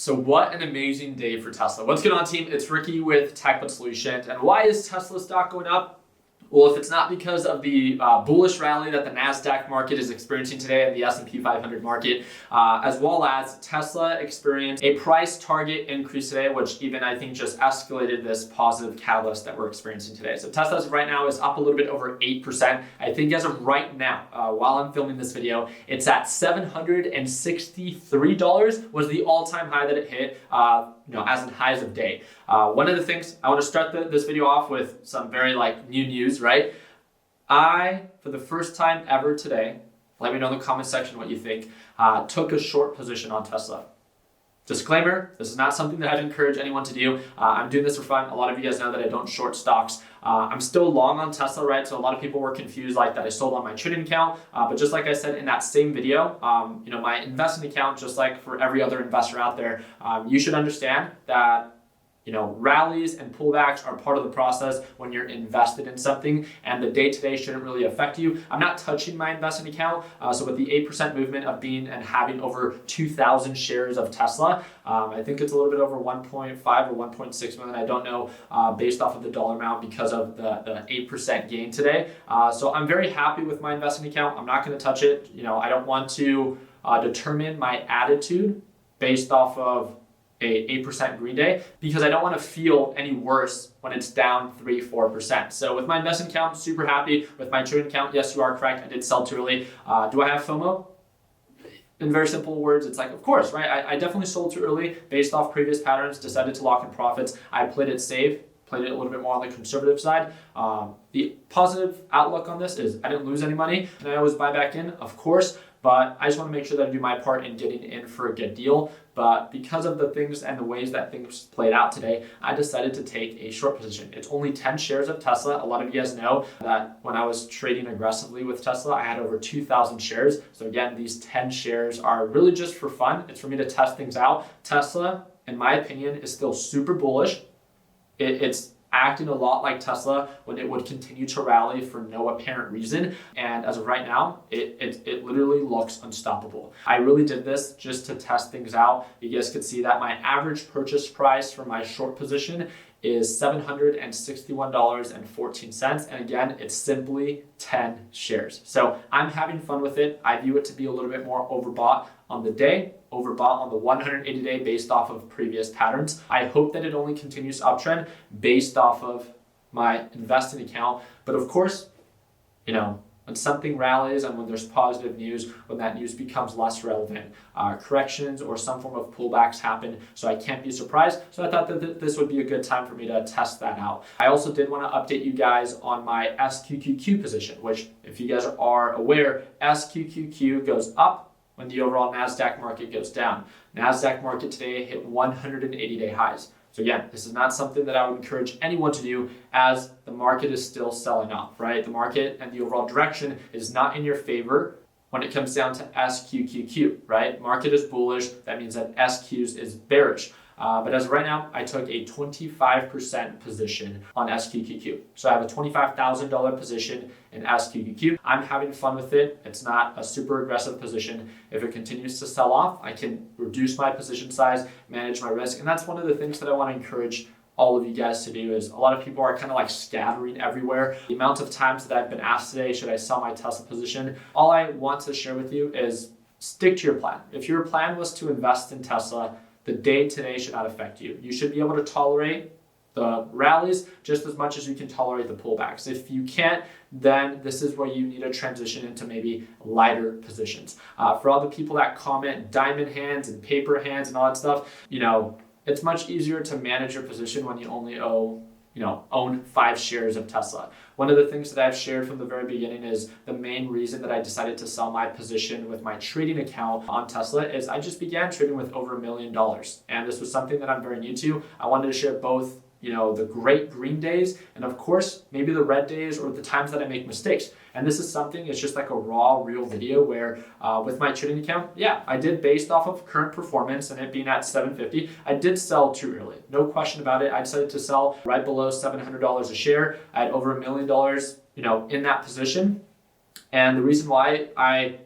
So what an amazing day for Tesla. What's going on, team? It's Ricky with TechBud Solutions. And why is Tesla stock going up? Well, if it's not because of the bullish rally that the NASDAQ market is experiencing today and the S&P 500 market, as well as Tesla experienced a price target increase today, which even I think just escalated this positive catalyst that we're experiencing today. So Tesla right now is up a little bit over 8%. I think as of right now, while I'm filming this video, it's at $763 was the all-time high that it hit. As in highs of day. One of the things I want to start this video off with some very new news, right? I, for the first time ever today, let me know in the comment section what you think, took a short position on Tesla. Disclaimer, this is not something that I'd encourage anyone to do. I'm doing this for fun. A lot of you guys know that I don't short stocks. I'm still long on Tesla, right? So a lot of people were confused that I sold on my trading account. But just like I said in that same video, my investment account, just like for every other investor out there, you should understand that rallies and pullbacks are part of the process when you're invested in something, and the day-to-day shouldn't really affect you. I'm not touching my investment account. So with the 8% movement of being and having over 2,000 shares of Tesla, I think it's a little bit over 1.5 or 1.6 million. I don't know based off of the dollar amount because of the 8% gain today. So I'm very happy with my investment account. I'm not going to touch it. I don't want to determine my attitude based off of a 8% green day, because I don't want to feel any worse when it's down 3-4%. So with my investment account, super happy. With my trading account, yes, you are correct. I did sell too early. Do I have FOMO? In very simple words, it's of course, right? I definitely sold too early based off previous patterns, decided to lock in profits. I played it safe, played it a little bit more on the conservative side. The positive outlook on this is I didn't lose any money, and I always buy back in, of course, but I just want to make sure that I do my part in getting in for a good deal. But because of the things and the ways that things played out today, I decided to take a short position. It's only 10 shares of Tesla. A lot of you guys know that when I was trading aggressively with Tesla, I had over 2,000 shares. So again, these 10 shares are really just for fun. It's for me to test things out. Tesla, in my opinion, is still super bullish. It's acting a lot like Tesla when it would continue to rally for no apparent reason. And as of right now, it literally looks unstoppable. I really did this just to test things out. You guys could see that my average purchase price for my short position is $761.14. And again, it's simply 10 shares. So I'm having fun with it. I view it to be a little bit more overbought on the day, overbought on the 180-day based off of previous patterns. I hope that it only continues to uptrend based off of my investing account. But of course, when something rallies and when there's positive news, when that news becomes less relevant, corrections or some form of pullbacks happen. So I can't be surprised. So I thought that this would be a good time for me to test that out. I also did want to update you guys on my SQQQ position, which if you guys are aware, SQQQ goes up when the overall NASDAQ market goes down. NASDAQ market today hit 180-day highs. So again, this is not something that I would encourage anyone to do as the market is still selling off, right? The market and the overall direction is not in your favor when it comes down to SQQQ, right? Market is bullish. That means that SQs is bearish. But as of right now, I took a 25% position on SQQQ. So I have a $25,000 position in SQQQ. I'm having fun with it. It's not a super aggressive position. If it continues to sell off, I can reduce my position size, manage my risk. And that's one of the things that I want to encourage all of you guys to do. Is a lot of people are kind of scattering everywhere. The amount of times that I've been asked today, should I sell my Tesla position? All I want to share with you is stick to your plan. If your plan was to invest in Tesla, the day today should not affect you. You should be able to tolerate the rallies just as much as you can tolerate the pullbacks. If you can't, then this is where you need to transition into maybe lighter positions. For all the people that comment diamond hands and paper hands and all that stuff, it's much easier to manage your position when you only own 5 shares of Tesla. One of the things that I've shared from the very beginning is the main reason that I decided to sell my position with my trading account on Tesla is I just began trading with over $1 million. And this was something that I'm very new to. I wanted to share both the great green days and of course, maybe the red days or the times that I make mistakes. And this is something, it's just a raw, real video where with my trading account, yeah, I did based off of current performance and it being at 750, I did sell too early. No question about it. I decided to sell right below $700 a share. I had over $1 million, in that position. And the reason why I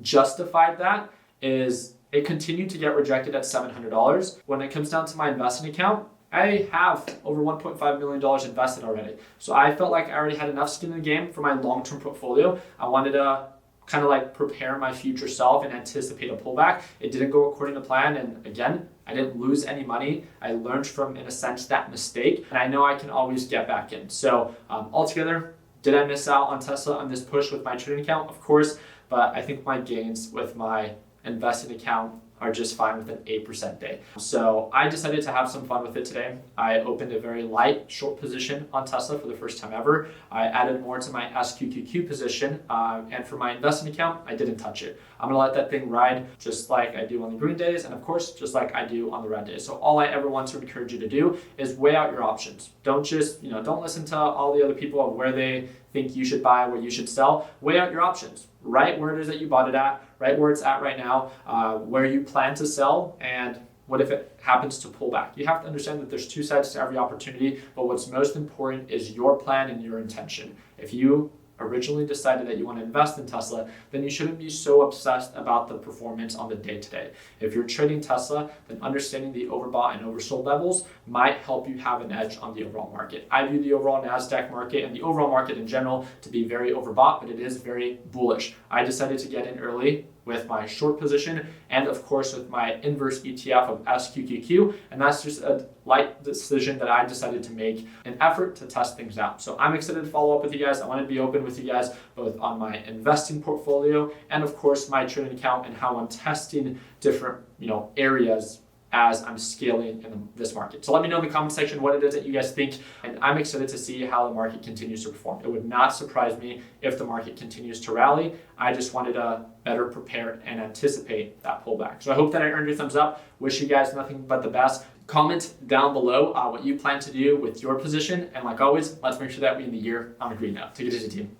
justified that is It continued to get rejected at $700. When it comes down to my investing account, I have over $1.5 million invested already. So I felt like I already had enough skin in the game for my long-term portfolio. I wanted to kind of like prepare my future self and anticipate a pullback. It didn't go according to plan. And again, I didn't lose any money. I learned from, in a sense, that mistake. And I know I can always get back in. So altogether, did I miss out on Tesla on this push with my trading account? Of course. But I think my gains with my investing account are just fine with an 8% day. So I decided to have some fun with it today. I opened a very light short position on Tesla for the first time ever. I added more to my SQQQ position, and for my investing account, I didn't touch it. I'm gonna let that thing ride just like I do on the green days, and of course, just like I do on the red days. So all I ever want to encourage you to do is weigh out your options. Don't just, don't listen to all the other people of where they think you should buy, where you should sell. Weigh out your options. Write where it is that you bought it at, right where it's at right now, where you plan to sell, and what if it happens to pull back. You have to understand that there's two sides to every opportunity, but what's most important is your plan and your intention. If you originally decided that you want to invest in Tesla, then you shouldn't be so obsessed about the performance on the day-to-day. If you're trading Tesla, then understanding the overbought and oversold levels might help you have an edge on the overall market. I view the overall NASDAQ market and the overall market in general to be very overbought, but it is very bullish. I decided to get in early with my short position and of course with my inverse ETF of SQQQ, and that's just a light decision that I decided to make in effort to test things out. So I'm excited to follow up with you guys. I want to be open with you guys both on my investing portfolio and of course my trading account and how I'm testing different areas as I'm scaling in this market. So let me know in the comment section what it is that you guys think, and I'm excited to see how the market continues to perform. It would not surprise me if the market continues to rally. I just wanted to better prepare and anticipate that pullback. So I hope that I earned your thumbs up. Wish you guys nothing but the best. Comment down below what you plan to do with your position, and like always, let's make sure that we end the year on a green note. Take it easy, team.